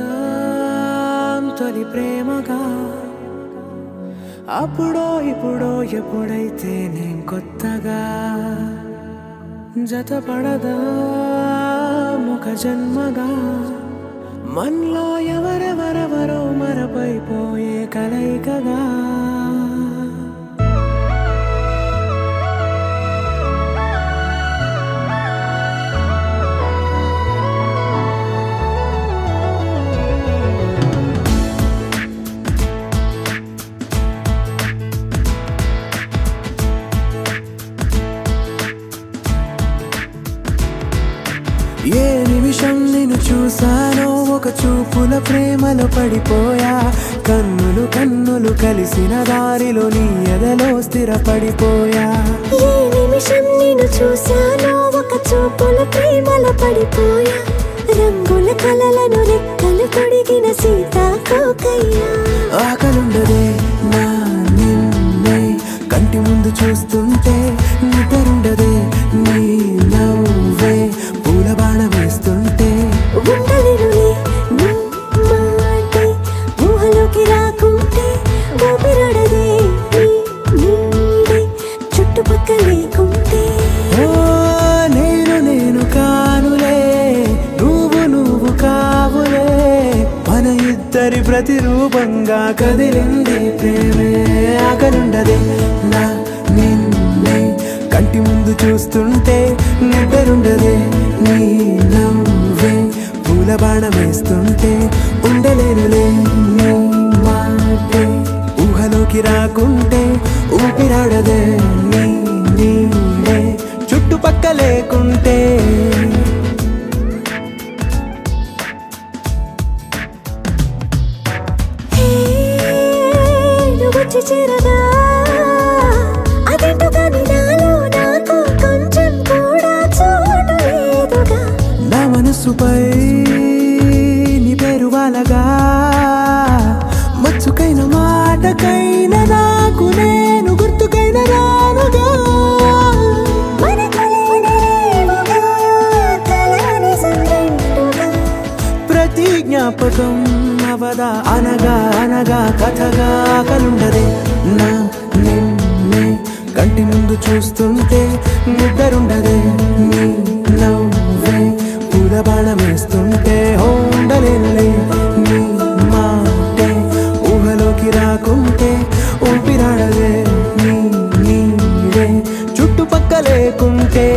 మొదలవుదాం తొలి ప్రేమగా అప్పుడో ఇప్పుడో ఎప్పుడైతే నేను కొత్తగా జతపడదా ఒక జన్మగా మనలో ఎవరెవరెవరో మరపైపోయే కలయికగా ఏ నిమిషం నిన్ను చూసానో ఒక చూపుల ప్రేమలో పడిపోయా కన్నులు కన్నులు కలిసిన దారిలో నీ ఎదలో స్థిరపడిపోయా ఏ నిమిషం నిన్ను చూసానో ఒక చూపుల ప్రేమలో పడిపోయా రంగుల కలలను రెక్కలు తొడిగిన సీతాకోకయ్యా ఆకలుండదే నా నిన్నే కంటి ముందు చూస్తుంటే నిద్రుండదే నీ నవ్వే పూల బాణ వేస్తుంటే ఉండలేనులే నీ మాటే ఊహలోకి రాకుంటే ఊపిరాడదే నీ నీడే చుట్టుపక్కల లేకుంటే నేను కానులే నువ్వు కావులే మన ఇద్దరి ప్రతిరూపంగా కదిలింది ప్రేమే ఆకలుండదే నా నిన్నే కంటి ముందు చూస్తుంటే నిద్రుండదే నీ నవ్వే పూల బాణ వేస్తుంటే ఉండలేనులే నీ మాటే ఊహలోకి రాకుంటే ఊపిరాడదే నీ నీడే చుట్టుపక్క లేకుంటే వచ్చి చేరగా అదేంటో కానీ నాలో నాకు కొంచెం కూడా చోటు లేదుగా నా మనసుపై నీ పేరు వాలగా మచ్చుకైన మాటకైన నాకు నేను గుర్తుకైన రానుగా ప్రతి జ్ఞాపకం అవదా అనగా అనగా కథగా కలుండదే నా నిన్నే కంటి ముందు చూస్తుంటే నిద్రుండదే నీ నవ్వే పూల బాణం వేస్తుంటే ఉండలేనులే నీ మాటే ఊహలోకి రాకుంటే ఊపిరాడదే నీ నీడే చుట్టుపక్క లేకుంటే